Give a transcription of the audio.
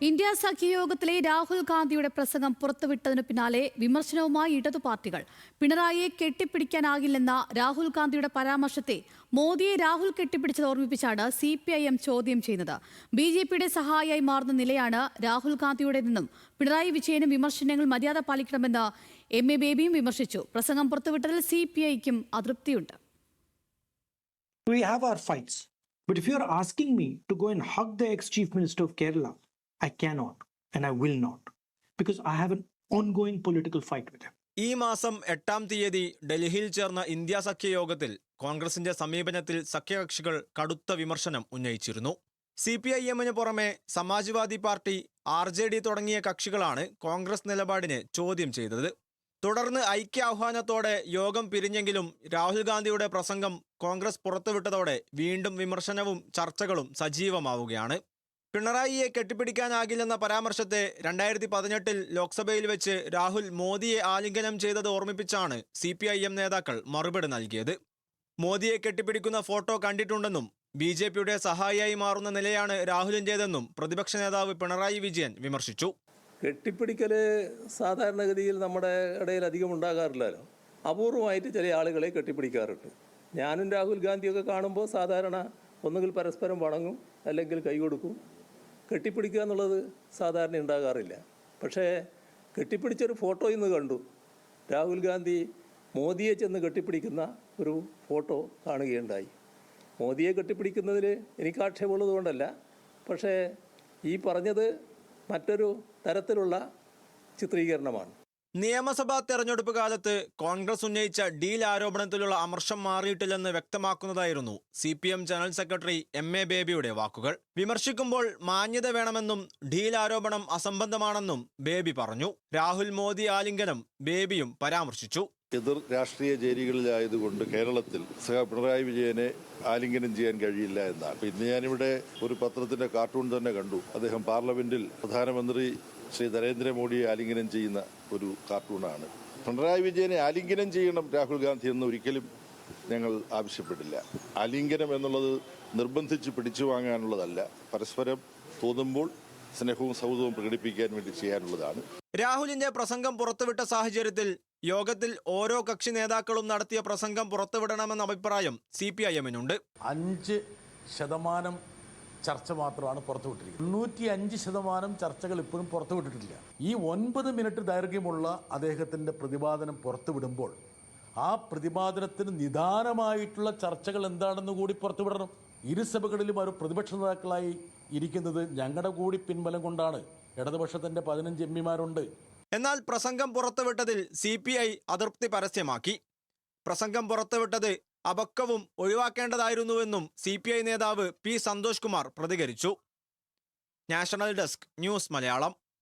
India സഖ്യയോഗത്തിലെ Rahul ഗാന്ധിയുടെ പ്രസംഗം പുറത്തുവിട്ടതിനു പിന്നാലെ വിമർശനവുമായി ഇടതു പാർട്ടികൾ. പിണറായിയെ കെട്ടിപ്പിടിക്കാനാകില്ലെന്ന രാഹുൽ ഗാന്ധിയുടെ പരാമർശത്തെ മോദിയെ രാഹുൽ കെട്ടിപ്പിടിച്ചത് ഓർമ്മിപ്പിച്ചാണ് CPIM ചോദ്യം ചെയ്യുന്നത്. BJPയുടെ സഹായിയായി മാറുന്ന നിലയാണ് രാഹുൽ ഗാന്ധിയുടേതെന്നും പിണറായി വിജയനും വിമർശനങ്ങൾ മര്യാദ പാലിക്കണമെന്ന് MA ബേബിയും വിമർശിച്ചു. പ്രസംഗം പുറത്തുവിട്ടതിൽ CPIക്കും അതൃപ്തിയുണ്ട്. We have our fights, but if you are asking me to go and hug the ex-Chief Minister of Kerala, I cannot and I will not, because I have an ongoing political fight with him. ഈ മാസം 8-ാം തീയതി ഡൽഹിയിൽ ചേർന്ന India സഖ്യയോഗത്തിൽ കോൺഗ്രസിന്റെ സമീപനത്തിൽ സഖ്യകക്ഷികൾ കടുത്ത വിമർശനം ഉന്നയിച്ചിരുന്നു. CPIMന് പുറമെ സമാജ്വാദി പാർട്ടി, RJD തുടങ്ങിയ കക്ഷികളാണ് കോൺഗ്രസ് നിലപാടിനെ ചോദ്യം ചെയ്തത്. തുടർന്ന് ഐക്യാഹ്വാനത്തോടെ യോഗം പിരിഞ്ഞെങ്കിലും രാഹുൽ ഗാന്ധിയുടെ പ്രസംഗം കോൺഗ്രസ് പുറത്തുവിട്ടതോടെ വീണ്ടും വിമർശനവും ചർച്ചകളും സജീവമാവുകയാണ്. പിണറായിയെ കെട്ടിപ്പിടിക്കാനാകില്ലെന്ന പരാമർശത്തെ 2018 ലോക്സഭയിൽ വെച്ച് രാഹുൽ മോദിയെ ആലിംഗനം ചെയ്തത് ഓർമ്മിപ്പിച്ചാണ് CPIM നേതാക്കൾ മറുപടി നൽകിയത്. മോദിയെ കെട്ടിപ്പിടിക്കുന്ന ഫോട്ടോ കണ്ടിട്ടുണ്ടെന്നും BJPയുടെ സഹായിയായി മാറുന്ന നിലയാണ് രാഹുലിൻ്റേതെന്നും പ്രതിപക്ഷ നേതാവ് പിണറായി വിജയൻ വിമർശിച്ചു. കെട്ടിപ്പിടിക്കൽ സാധാരണഗതിയിൽ നമ്മുടെ ഇടയിൽ അധികം ഉണ്ടാകാറില്ലല്ലോ. അപൂർവമായിട്ട് ചില ആളുകളെ കെട്ടിപ്പിടിക്കാറുണ്ട്. ഞാനും രാഹുൽ ഗാന്ധിയൊക്കെ കാണുമ്പോൾ സാധാരണ ഒന്നുകിൽ പരസ്പരം വണങ്ങും, അല്ലെങ്കിൽ കൈ കൊടുക്കും. കെട്ടിപ്പിടിക്കുക എന്നുള്ളത് സാധാരണ ഉണ്ടാകാറില്ല. പക്ഷേ കെട്ടിപ്പിടിച്ചൊരു ഫോട്ടോ ഇന്ന് കണ്ടു. രാഹുൽ ഗാന്ധി മോദിയെ ചെന്ന് കെട്ടിപ്പിടിക്കുന്ന ഒരു ഫോട്ടോ കാണുകയുണ്ടായി. മോദിയെ കെട്ടിപ്പിടിക്കുന്നതിൽ എനിക്ക് ആക്ഷേപമുള്ളത് കൊണ്ടല്ല, പക്ഷേ ഈ പറഞ്ഞത് മറ്റൊരു തരത്തിലുള്ള ചിത്രീകരണമാണ്. നിയമസഭാ തെരഞ്ഞെടുപ്പ് കാലത്ത് കോൺഗ്രസ് ഉന്നയിച്ച ഡീൽ ആരോപണത്തിലുള്ള അമർഷം മാറിയിട്ടില്ലെന്ന് വ്യക്തമാക്കുന്നതായിരുന്നു CPM ജനറൽ സെക്രട്ടറി MA ബേബിയുടെ വാക്കുകൾ. വിമർശിക്കുമ്പോൾ മാന്യത വേണമെന്നും ഡീൽ ആരോപണം അസംബന്ധമാണെന്നും ബേബി പറഞ്ഞു. രാഹുൽ മോദി ആലിംഗനം ബേബിയും പരാമർശിച്ചു. എതിർ രാഷ്ട്രീയ ചേരികളിലായതുകൊണ്ട് കേരളത്തിൽ പിണറായി വിജയനെ ആലിംഗനം ചെയ്യാൻ കഴിയില്ല എന്നാണ്. ഇന്ന് ഞാനിവിടെ ഒരു പത്രത്തിന്റെ കാർട്ടൂൺ തന്നെ കണ്ടു. അദ്ദേഹം പാർലമെന്റിൽ പ്രധാനമന്ത്രി ശ്രീ നരേന്ദ്രമോദിയെ ആലിംഗനം ചെയ്യുന്ന ഒരു കാർട്ടൂണാണ്. പിണറായി വിജയനെ ആലിംഗനം ചെയ്യണം രാഹുൽ ഗാന്ധി എന്ന് ഒരിക്കലും ഞങ്ങൾ ആവശ്യപ്പെട്ടില്ല. ആലിംഗനം എന്നുള്ളത് നിർബന്ധിച്ച് പിടിച്ചു വാങ്ങാനുള്ളതല്ല, പരസ്പരം തോന്നുമ്പോൾ സ്നേഹവും സൗഹൃദവും പ്രകടിപ്പിക്കാൻ വേണ്ടി ചെയ്യാനുള്ളതാണ്. രാഹുലിന്റെ പ്രസംഗം പുറത്തുവിട്ട സാഹചര്യത്തിൽ യോഗത്തിൽ ഓരോ കക്ഷി നേതാക്കളും നടത്തിയ പ്രസംഗം പുറത്തുവിടണമെന്ന അഭിപ്രായം CPIMനുണ്ട്. 5% ചർച്ച മാത്രമാണ് പുറത്തുവിട്ടിരിക്കുന്നത്. 95% ചർച്ചകൾ ഇപ്പോഴും പുറത്തുവിട്ടിട്ടില്ല. ഈ 9 മിനിറ്റ് ദൈർഘ്യമുള്ള അദ്ദേഹത്തിൻ്റെ പ്രതിപാദനം പുറത്തുവിടുമ്പോൾ ആ പ്രതിപാദനത്തിന് നിദാനമായിട്ടുള്ള ചർച്ചകൾ എന്താണെന്ന് കൂടി പുറത്തുവിടണം. ഇരുസഭകളിലും ഒരു പ്രതിപക്ഷ നേതാക്കളായി ഇരിക്കുന്നത് ഞങ്ങളുടെ കൂടി പിൻബലം കൊണ്ടാണ്. ഇടതുപക്ഷത്തിൻ്റെ 15 MPമാരുണ്ട്. എന്നാൽ പ്രസംഗം പുറത്തുവിട്ടതിൽ CPI അതൃപ്തി പരസ്യമാക്കി. പ്രസംഗം പുറത്തുവിട്ടത് അപക്വവും ഒഴിവാക്കേണ്ടതായിരുന്നുവെന്നും CPI നേതാവ് P. സന്തോഷ് കുമാർ പ്രതികരിച്ചു. National desk news Malayalam.